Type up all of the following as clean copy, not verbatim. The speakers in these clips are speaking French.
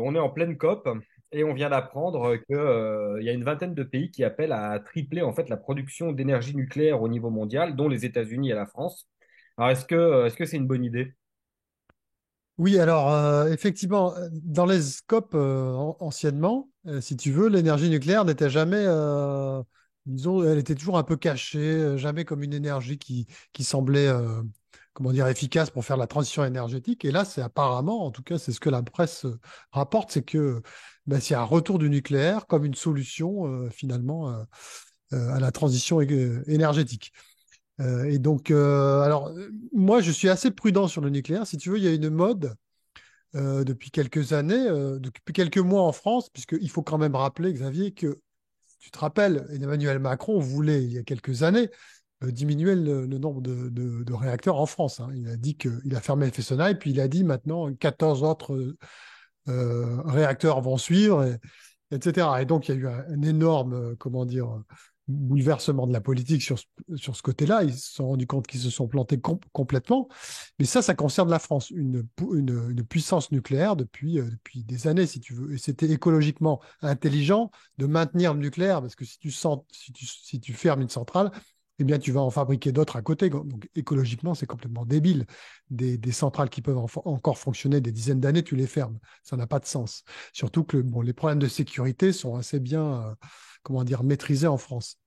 On est en pleine COP et on vient d'apprendre que, il y a une vingtaine de pays qui appellent à tripler en fait la production d'énergie nucléaire au niveau mondial, dont les États-Unis et la France. Alors est-ce que c'est une bonne idée? Oui, alors effectivement, dans les scopes anciennement, si tu veux, l'énergie nucléaire n'était jamais, disons, elle était toujours un peu cachée, jamais comme une énergie qui semblait, comment dire, efficace pour faire la transition énergétique. Et là, c'est apparemment, en tout cas, c'est ce que la presse rapporte, c'est que ben, c'est un retour du nucléaire comme une solution finalement à la transition énergétique. Et donc, alors, moi, je suis assez prudent sur le nucléaire. Si tu veux, il y a une mode depuis quelques années, depuis quelques mois en France, puisqu'il faut quand même rappeler, Xavier, que tu te rappelles, Emmanuel Macron voulait, il y a quelques années, diminuer le nombre de réacteurs en France, hein. Il a dit qu'il a fermé Fessenheim, puis il a dit maintenant 14 autres réacteurs vont suivre, etc. Et donc, il y a eu un énorme, comment dire, bouleversement de la politique sur ce côté-là. Ils se sont rendus compte qu'ils se sont plantés complètement. Mais ça concerne la France, une puissance nucléaire depuis des années, si tu veux. Et c'était écologiquement intelligent de maintenir le nucléaire, parce que si tu fermes une centrale, eh bien, tu vas en fabriquer d'autres à côté. Donc, écologiquement, c'est complètement débile. Des centrales qui peuvent encore fonctionner des dizaines d'années, tu les fermes. Ça n'a pas de sens. Surtout que bon, les problèmes de sécurité sont assez bien, comment dire, maîtrisés en France.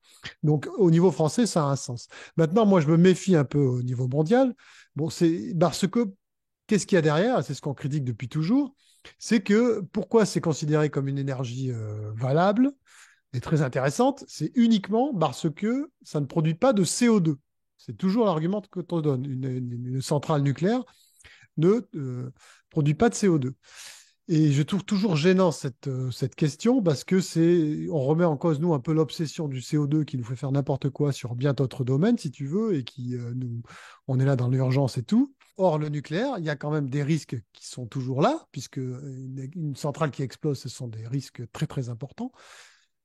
Donc, au niveau français, ça a un sens. Maintenant, moi, je me méfie un peu au niveau mondial. Bon, c'est parce que qu'est-ce qu'il y a derrière? C'est ce qu'on critique depuis toujours. C'est que pourquoi c'est considéré comme une énergie valable et très intéressante? C'est uniquement parce que ça ne produit pas de CO2. C'est toujours l'argument que tu donne. Une centrale nucléaire ne produit pas de CO2. Et je trouve toujours gênant cette question parce que on remet en cause, nous, un peu l'obsession du CO2 qui nous fait faire n'importe quoi sur bien d'autres domaines, si tu veux, et on est là dans l'urgence et tout. Or, le nucléaire, il y a quand même des risques qui sont toujours là, puisque une centrale qui explose, ce sont des risques très, très importants.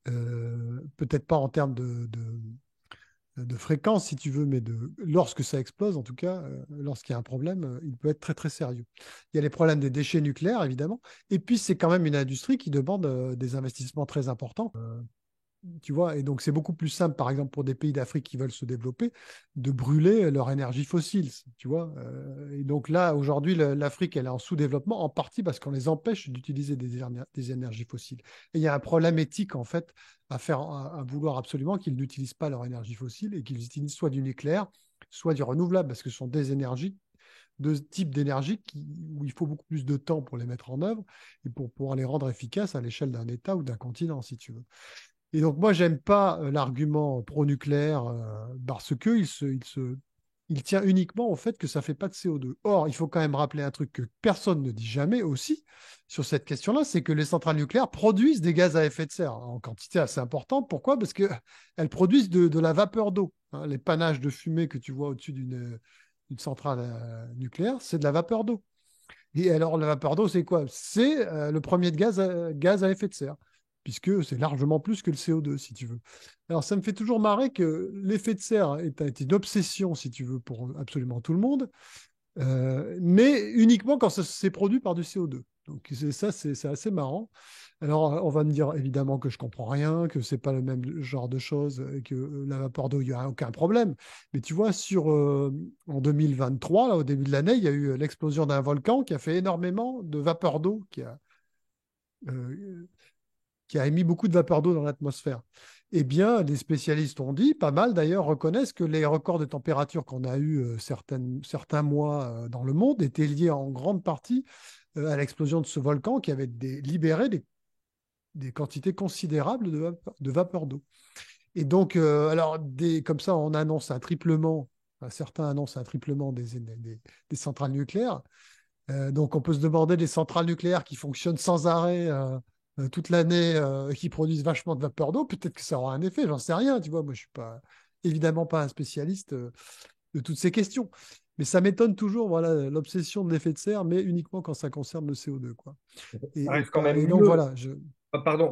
Peut-être pas en termes de fréquence, si tu veux, mais lorsque ça explose, en tout cas, lorsqu'il y a un problème, il peut être très, très sérieux. Il y a les problèmes des déchets nucléaires, évidemment. Et puis, c'est quand même une industrie qui demande des investissements très importants. Tu vois, et donc c'est beaucoup plus simple, par exemple, pour des pays d'Afrique qui veulent se développer, de brûler leur énergie fossile, tu vois. Et donc là, aujourd'hui, l'Afrique, elle est en sous-développement, en partie parce qu'on les empêche d'utiliser des énergies fossiles. Et il y a un problème éthique, en fait, à vouloir absolument qu'ils n'utilisent pas leur énergie fossile et qu'ils utilisent soit du nucléaire, soit du renouvelable, parce que ce sont des énergies, deux types d'énergie où il faut beaucoup plus de temps pour les mettre en œuvre et pour pouvoir les rendre efficaces à l'échelle d'un État ou d'un continent, si tu veux. Et donc, moi, j'aime pas l'argument pro-nucléaire parce que il tient uniquement au fait que ça fait pas de CO2. Or, il faut quand même rappeler un truc que personne ne dit jamais aussi sur cette question-là, c'est que les centrales nucléaires produisent des gaz à effet de serre en quantité assez importante. Pourquoi? Parce qu'elles produisent de la vapeur d'eau, hein. Les panaches de fumée que tu vois au-dessus d'une centrale nucléaire, c'est de la vapeur d'eau. Et alors, la vapeur d'eau, c'est quoi? C'est le premier de gaz à effet de serre, puisque c'est largement plus que le CO2, si tu veux. Alors, ça me fait toujours marrer que l'effet de serre est une obsession, si tu veux, pour absolument tout le monde, mais uniquement quand ça c'est produit par du CO2. Donc, c'est assez marrant. Alors, on va me dire évidemment que je comprends rien, que c'est pas le même genre de choses, et que la vapeur d'eau, il n'y a aucun problème. Mais tu vois, en 2023, là, au début de l'année, il y a eu l'explosion d'un volcan qui a fait énormément de vapeur d'eau, euh, qui a émis beaucoup de vapeur d'eau dans l'atmosphère. Eh bien, les spécialistes ont dit, pas mal d'ailleurs, reconnaissent que les records de température qu'on a eu certains mois dans le monde étaient liés en grande partie à l'explosion de ce volcan qui avait libéré des quantités considérables de vapeur d'eau. Et donc, alors, comme ça, on annonce un triplement, enfin, certains annoncent un triplement des centrales nucléaires. Donc, on peut se demander des centrales nucléaires qui fonctionnent sans arrêt toute l'année, qui produisent vachement de vapeur d'eau, peut-être que ça aura un effet, j'en sais rien, tu vois. Moi, je suis pas, évidemment pas un spécialiste de toutes ces questions. Mais ça m'étonne toujours, voilà, l'obsession de l'effet de serre, mais uniquement quand ça concerne le CO2, quoi. Ça reste quand même Et donc mieux. voilà, Pardon,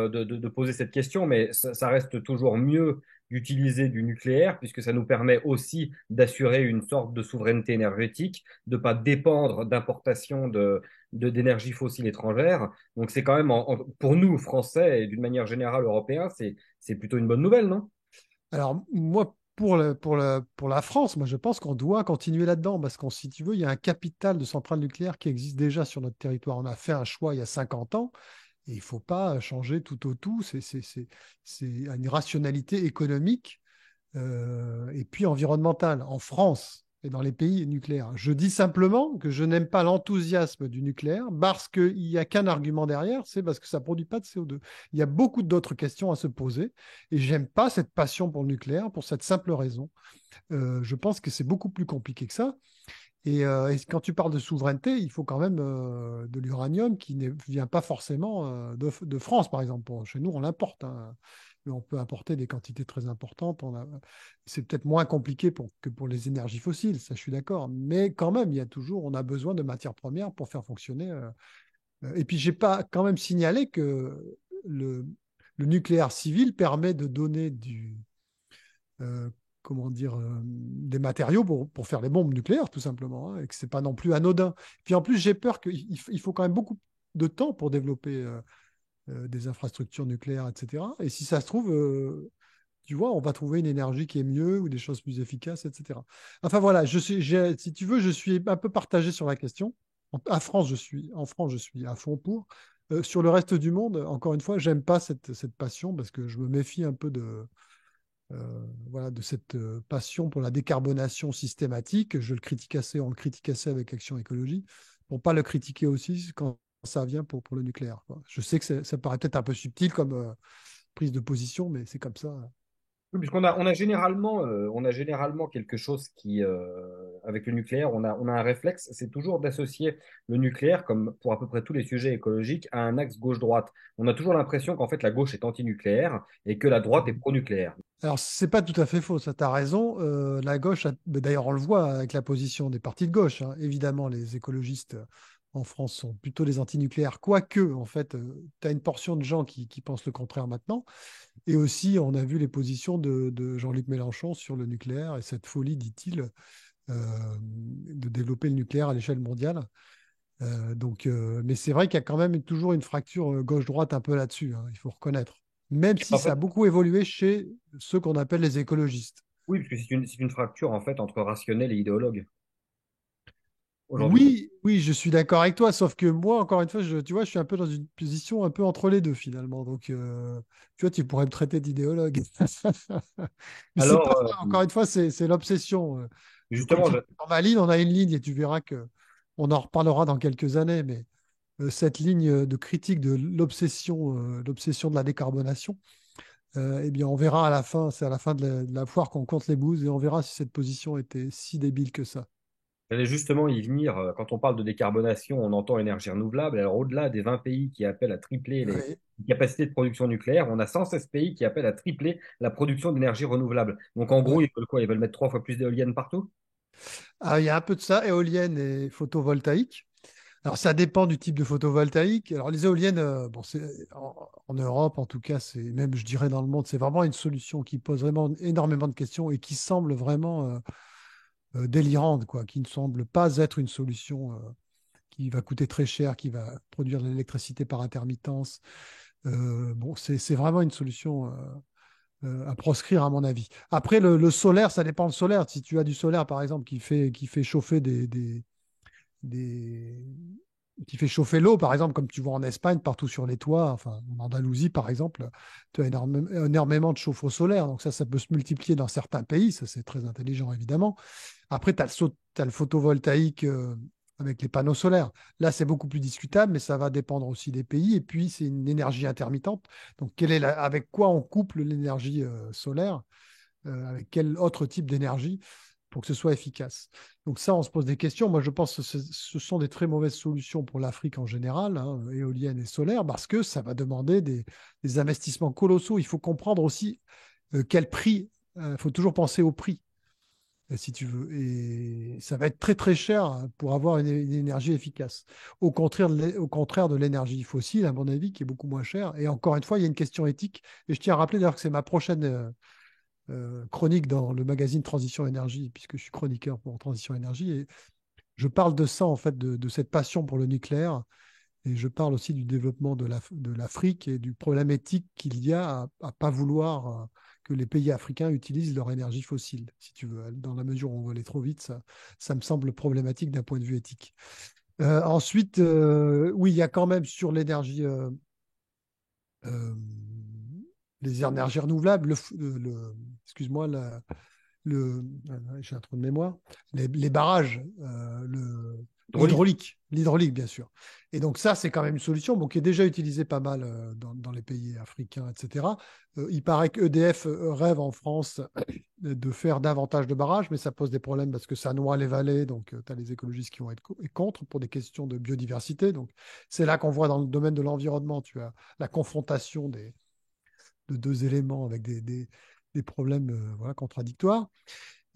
de poser cette question, mais ça reste toujours mieux d'utiliser du nucléaire, puisque ça nous permet aussi d'assurer une sorte de souveraineté énergétique, de ne pas dépendre d'importations d'énergie fossile étrangère. Donc c'est quand même, pour nous, Français, et d'une manière générale européens, c'est plutôt une bonne nouvelle, non? Alors, moi, pour la France, moi, je pense qu'on doit continuer là-dedans parce qu'on, si tu veux, il y a un capital de centrales nucléaires qui existe déjà sur notre territoire. On a fait un choix il y a 50 ans et il ne faut pas changer tout au tout. C'est une rationalité économique et puis environnementale en France et dans les pays nucléaires. Je dis simplement que je n'aime pas l'enthousiasme du nucléaire parce qu'il n'y a qu'un argument derrière, c'est parce que ça ne produit pas de CO2. Il y a beaucoup d'autres questions à se poser et j'aime pas cette passion pour le nucléaire pour cette simple raison. Je pense que c'est beaucoup plus compliqué que ça. Et quand tu parles de souveraineté, il faut quand même de l'uranium qui ne vient pas forcément de France, par exemple. Bon, chez nous, on l'importe, hein. Mais on peut importer des quantités très importantes. C'est peut-être moins compliqué que pour les énergies fossiles, ça je suis d'accord. Mais quand même, on a besoin de matières premières pour faire fonctionner. Et puis, j'ai pas quand même signalé que le, le nucléaire civil permet de donner euh, comment dire, des matériaux pour faire les bombes nucléaires, tout simplement, hein, et que c'est pas non plus anodin. Puis en plus, j'ai peur qu'il faut quand même beaucoup de temps pour développer des infrastructures nucléaires, etc. Et si ça se trouve, tu vois, on va trouver une énergie qui est mieux ou des choses plus efficaces, etc. Enfin voilà, si tu veux, je suis un peu partagé sur la question. En France, je suis à fond pour. Sur le reste du monde, encore une fois, j'aime pas cette passion parce que je me méfie un peu voilà, de cette passion pour la décarbonation systématique. Je le critique assez, on le critique assez avec Action Écologie, pour pas le critiquer aussi quand ça vient pour le nucléaire, quoi. Je sais que ça paraît peut-être un peu subtil comme prise de position, mais c'est comme ça. Oui, puisqu'on a généralement quelque chose qui, avec le nucléaire, on a un réflexe, c'est toujours d'associer le nucléaire, comme pour à peu près tous les sujets écologiques, à un axe gauche-droite. On a toujours l'impression qu'en fait la gauche est anti-nucléaire et que la droite est pro-nucléaire. Alors, c'est pas tout à fait faux, ça, tu as raison. La gauche, mais d'ailleurs, on le voit avec la position des partis de gauche, hein. Évidemment, les écologistes en France sont plutôt des antinucléaires, quoique, en fait, tu as une portion de gens qui pensent le contraire maintenant. Et aussi, on a vu les positions de Jean-Luc Mélenchon sur le nucléaire et cette folie, dit-il, de développer le nucléaire à l'échelle mondiale. Mais c'est vrai qu'il y a quand même toujours une fracture gauche-droite un peu là-dessus, hein, il faut reconnaître. Même si En ça a fait, beaucoup évolué chez ceux qu'on appelle les écologistes. oui, parce que c'est une fracture en fait entre rationnel et idéologue aujourd'hui. Oui, oui, je suis d'accord avec toi, sauf que moi, encore une fois, tu vois, je suis un peu dans une position un peu entre les deux finalement. Donc, tu vois, tu pourrais me traiter d'idéologue. Mais c'est pas Alors, ça, encore une fois, c'est l'obsession. Je justement, continue dans ma ligne, on a une ligne et tu verras que on en reparlera dans quelques années, mais cette ligne de critique de l'obsession de la décarbonation, eh bien, on verra à la fin, c'est à la fin de la foire qu'on compte les bouses et on verra si cette position était si débile que ça. j'allais justement y venir. Quand on parle de décarbonation, on entend énergie renouvelable. Alors, au-delà des 20 pays qui appellent à tripler les Oui, capacités de production nucléaire, on a 116 pays qui appellent à tripler la production d'énergie renouvelable. Donc, en gros, ouais. ils veulent quoi? Ils veulent mettre 3 fois plus d'éoliennes partout? Ah, il y a un peu de ça, éolienne et photovoltaïque. Alors, ça dépend du type de photovoltaïque. Alors, les éoliennes, bon, en Europe, en tout cas, c'est même, je dirais, dans le monde, c'est vraiment une solution qui pose vraiment énormément de questions et qui semble vraiment délirante, quoi, qui ne semble pas être une solution qui va coûter très cher, qui va produire de l'électricité par intermittence. Bon, c'est vraiment une solution à proscrire, à mon avis. Après, le solaire, ça dépend du solaire. Si tu as du solaire, par exemple, qui fait chauffer des- qui fait chauffer l'eau, par exemple, comme tu vois en Espagne, partout sur les toits, enfin en Andalousie, par exemple, tu as énormément de chauffe-eau solaire. Donc ça peut se multiplier dans certains pays, ça c'est très intelligent, évidemment. Après, tu as le photovoltaïque avec les panneaux solaires. Là, c'est beaucoup plus discutable, mais ça va dépendre aussi des pays. Et puis, c'est une énergie intermittente. Donc, avec quoi on couple l'énergie solaire? Avec quel autre type d'énergie pour que ce soit efficace? Donc ça, on se pose des questions. Moi, je pense que ce sont des très mauvaises solutions pour l'Afrique en général, hein, éolienne et solaire, parce que ça va demander des investissements colossaux. Il faut comprendre aussi quel prix. Il faut toujours penser au prix si tu veux. Et ça va être très très cher pour avoir une énergie efficace. Au contraire de l'énergie fossile, à mon avis, qui est beaucoup moins chère. Et encore une fois, il y a une question éthique. Et je tiens à rappeler d'ailleurs que c'est ma prochaine chronique dans le magazine Transition Énergie, puisque je suis chroniqueur pour Transition Énergie, et je parle de ça, en fait, de cette passion pour le nucléaire, et je parle aussi du développement de l'Afrique et du problème éthique qu'il y a à pas vouloir que les pays africains utilisent leur énergie fossile, si tu veux. Dans la mesure où on va aller trop vite, ça me semble problématique d'un point de vue éthique. Ensuite, oui, il y a quand même sur l'énergie, euh, les énergies renouvelables, excuse-moi, j'ai un trou de mémoire, les barrages, Hydraulique. l'hydraulique, bien sûr. Et donc ça, c'est quand même une solution bon, qui est déjà utilisée pas mal dans les pays africains, etc. Il paraît que EDF rêve en France de faire davantage de barrages, mais ça pose des problèmes parce que ça noie les vallées, donc tu as les écologistes qui vont être contre pour des questions de biodiversité. Donc c'est là qu'on voit dans le domaine de l'environnement, tu as la confrontation de deux éléments avec des problèmes voilà, contradictoires.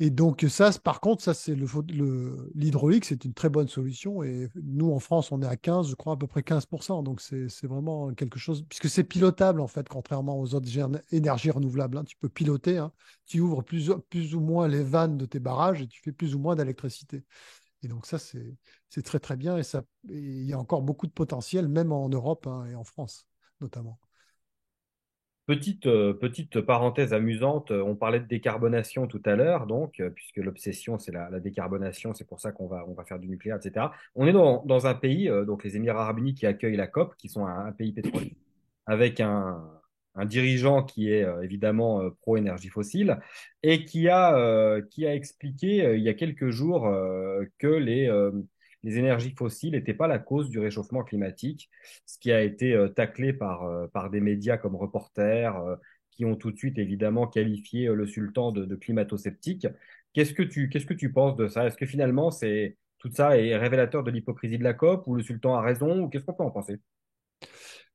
Et donc ça, par contre, ça c'est l'hydraulique, c'est une très bonne solution. Et nous, en France, on est à 15, je crois, à peu près 15%. Donc c'est vraiment quelque chose, puisque c'est pilotable, en fait, contrairement aux autres énergies renouvelables, hein. Tu peux piloter, hein. Tu ouvres plus ou moins les vannes de tes barrages et tu fais plus ou moins d'électricité. Et donc ça, c'est très, très bien. Et il y a encore beaucoup de potentiel, même en Europe, hein, et en France, notamment. Petite parenthèse amusante, on parlait de décarbonation tout à l'heure, donc, puisque l'obsession, c'est la décarbonation, c'est pour ça qu'on va faire du nucléaire, etc. On est dans un pays, donc les Émirats arabes unis, qui accueillent la COP, qui sont un pays pétrolier, avec un dirigeant qui est évidemment pro-énergie fossile et qui a expliqué il y a quelques jours que les énergies fossiles n'étaient pas la cause du réchauffement climatique, ce qui a été taclé par des médias comme Reporter, qui ont tout de suite évidemment qualifié le sultan de climato-sceptique. Qu'est-ce que tu penses de ça? Est-ce que finalement tout ça est révélateur de l'hypocrisie de la COP, ou le sultan a raison, ou qu'est-ce qu'on peut en penser?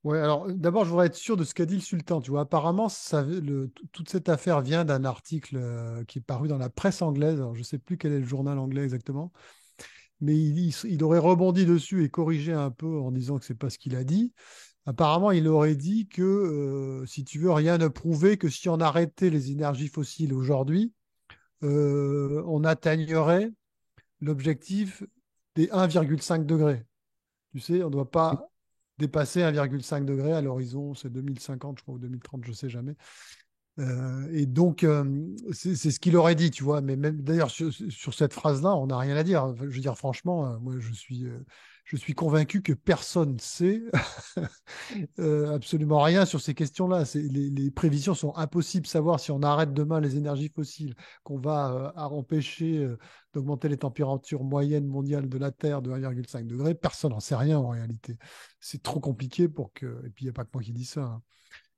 Ouais, alors d'abord, je voudrais être sûr de ce qu'a dit le sultan. Tu vois, apparemment, toute cette affaire vient d'un article qui est paru dans la presse anglaise. Alors, je ne sais plus quel est le journal anglais exactement, mais il aurait rebondi dessus et corrigé un peu en disant que c'est pas ce qu'il a dit. Apparemment, il aurait dit que, si tu veux, rien ne prouvait que si on arrêtait les énergies fossiles aujourd'hui, on atteignerait l'objectif des 1,5 degrés. Tu sais, on ne doit pas dépasser 1,5 degré à l'horizon, c'est 2050, je crois, ou 2030, je ne sais jamais. Et donc, c'est ce qu'il aurait dit, tu vois. Mais même d'ailleurs, sur cette phrase-là, on n'a rien à dire. Enfin, je veux dire, franchement, moi, je suis convaincu que personne ne sait absolument rien sur ces questions-là. Les prévisions sont impossibles. de Savoir si on arrête demain les énergies fossiles, qu'on va empêcher d'augmenter les températures moyennes mondiales de la Terre de 1,5 degré, personne n'en sait rien en réalité. C'est trop compliqué pour que. Et puis, il n'y a pas que moi qui dis ça, hein.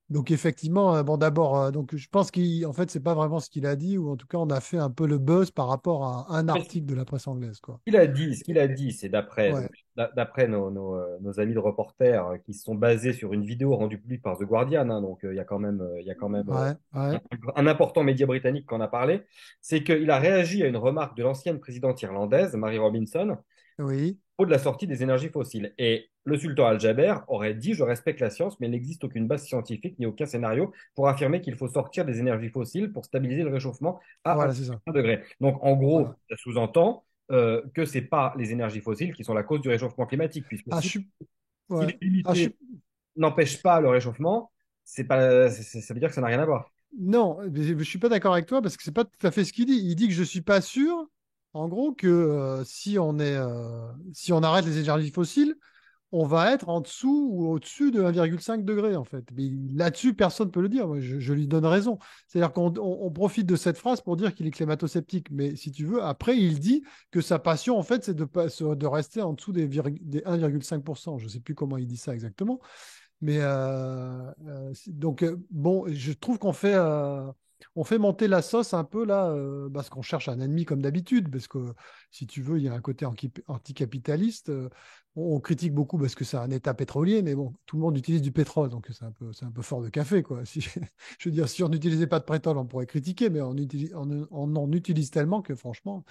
Donc effectivement, bon d'abord, donc je pense qu'en fait c'est pas vraiment ce qu'il a dit, ou en tout cas on a fait un peu le buzz par rapport à un article de la presse anglaise, quoi. Ce qu'il a dit, c'est d'après Ouais, donc, d'après nos amis de reporters, qui se sont basés sur une vidéo rendue publique par The Guardian, hein, donc il y a quand même ouais, un, ouais, un important média britannique qui en a parlé. C'est qu'il a réagi à une remarque de l'ancienne présidente irlandaise, Mary Robinson, oui, au de la sortie des énergies fossiles. Et le sultan Al-Jaber aurait dit: Je respecte la science, mais il n'existe aucune base scientifique ni aucun scénario pour affirmer qu'il faut sortir des énergies fossiles pour stabiliser le réchauffement à voilà, c'est ça. 1,5 degré. Donc, en gros, Voilà. ça sous-entend que ce n'est pas les énergies fossiles qui sont la cause du réchauffement climatique, puisque Ah, si, si ouais. les Ah, limités n'empêchent pas le réchauffement, ça veut dire que ça n'a rien à voir. Non, mais je suis pas d'accord avec toi parce que c'est pas tout à fait ce qu'il dit. Il dit que je suis pas sûr, en gros, que si on arrête les énergies fossiles, on va être en dessous ou au-dessus de 1,5 degré, en fait. Mais là-dessus, personne ne peut le dire. Moi, je lui donne raison. C'est-à-dire qu'on profite de cette phrase pour dire qu'il est climato-sceptique. Mais si tu veux, après, il dit que sa passion, en fait, c'est de rester en dessous des 1,5%. Je ne sais plus comment il dit ça exactement. Mais donc, bon, je trouve on fait monter la sauce un peu là, parce qu'on cherche un ennemi comme d'habitude, parce que si tu veux, il y a un côté anticapitaliste. On critique beaucoup parce que c'est un État pétrolier, mais bon, tout le monde utilise du pétrole, donc c'est un peu fort de café, quoi. Je veux dire, si on n'utilisait pas de pétrole, on pourrait critiquer, mais on en utilise tellement que franchement,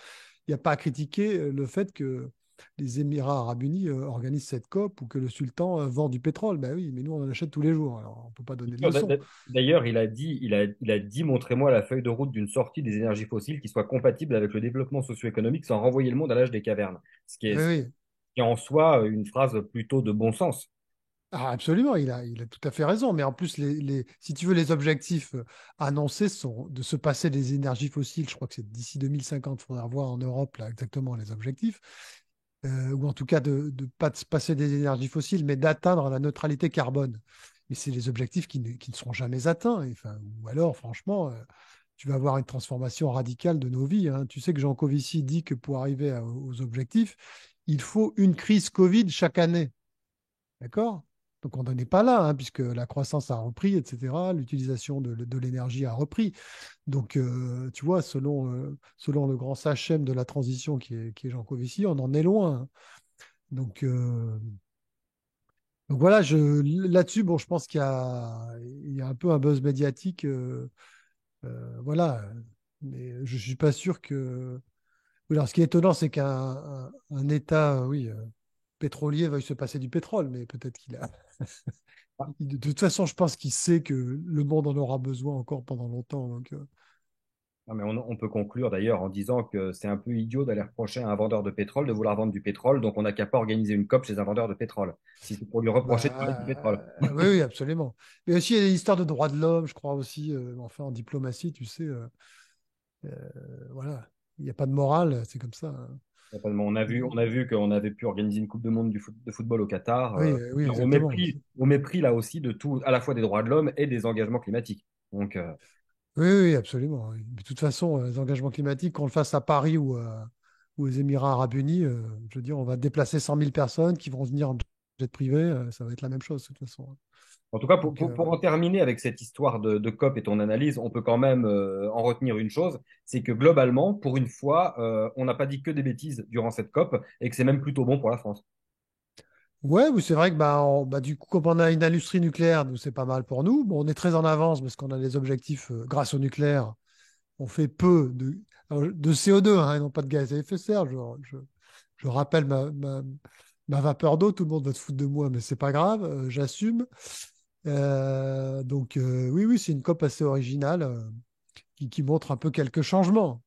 il n'y a pas à critiquer le fait que les Émirats arabes unis organisent cette COP ou que le sultan vend du pétrole. Ben oui, mais nous, on en achète tous les jours. Alors, on ne peut pas donner de leçons. D'ailleurs, il a dit, montrez-moi la feuille de route d'une sortie des énergies fossiles qui soit compatible avec le développement socio-économique sans renvoyer le monde à l'âge des cavernes. Oui, Ce qui oui. est en soi une phrase plutôt de bon sens. Ah, absolument, il a tout à fait raison. Mais en plus, si tu veux, les objectifs annoncés sont de se passer des énergies fossiles. Je crois que c'est d'ici 2050, il faudra voir en Europe là, exactement les objectifs. Ou en tout cas de ne pas se passer des énergies fossiles, mais d'atteindre la neutralité carbone. Mais c'est les objectifs qui ne seront jamais atteints. Et, enfin, ou alors, franchement, tu vas avoir une transformation radicale de nos vies, hein. Tu sais que Jean Covici dit que pour arriver aux objectifs, il faut une crise Covid chaque année. D'accord? Donc on n'en est pas là, hein, puisque la croissance a repris, etc. L'utilisation de l'énergie a repris. Donc, tu vois, selon le grand sachem de la transition qui est Jean Covici, on en est loin, hein. Donc, voilà, là-dessus, bon, je pense qu'il y a un peu un buzz médiatique. Voilà. Mais je ne suis pas sûr que. Oui, alors, ce qui est étonnant, c'est qu'un État, oui, pétrolier veuille se passer du pétrole, mais peut-être qu'il a. De toute façon, je pense qu'il sait que le monde en aura besoin encore pendant longtemps. Donc, Non, mais on peut conclure d'ailleurs en disant que c'est un peu idiot d'aller reprocher à un vendeur de pétrole de vouloir vendre du pétrole, donc on n'a qu'à pas organiser une COP chez un vendeur de pétrole, si c'est pour lui reprocher de parler du pétrole. oui, oui, absolument. Mais aussi, il y a des histoires de droits de l'homme, je crois aussi. Enfin, en diplomatie, tu sais, voilà, il n'y a pas de morale, c'est comme ça, hein. Totalement. On a vu qu'on avait pu organiser une Coupe du Monde de football au Qatar, Oui, oui, exactement. au mépris là aussi de tout, à la fois des droits de l'homme et des engagements climatiques. Donc, Oui, oui, absolument. Oui. De toute façon, les engagements climatiques, qu'on le fasse à Paris ou aux Émirats arabes unis, je veux dire, on va déplacer 100 000 personnes qui vont venir en jet privé, ça va être la même chose, de toute façon. en tout cas, pour, Donc, pour, pour en terminer avec cette histoire de COP et ton analyse, on peut quand même en retenir une chose, c'est que globalement, pour une fois, on n'a pas dit que des bêtises durant cette COP et que c'est même plutôt bon pour la France. ouais, oui, c'est vrai que bah, du coup, comme on a une industrie nucléaire, nous, c'est pas mal pour nous. Bon, on est très en avance parce qu'on a des objectifs grâce au nucléaire. On fait peu de CO2, hein, et non pas de gaz à effet de serre. Je rappelle ma vapeur d'eau, tout le monde va se foutre de moi, mais c'est pas grave, j'assume. Donc, oui, oui, c'est une COP assez originale qui montre un peu quelques changements.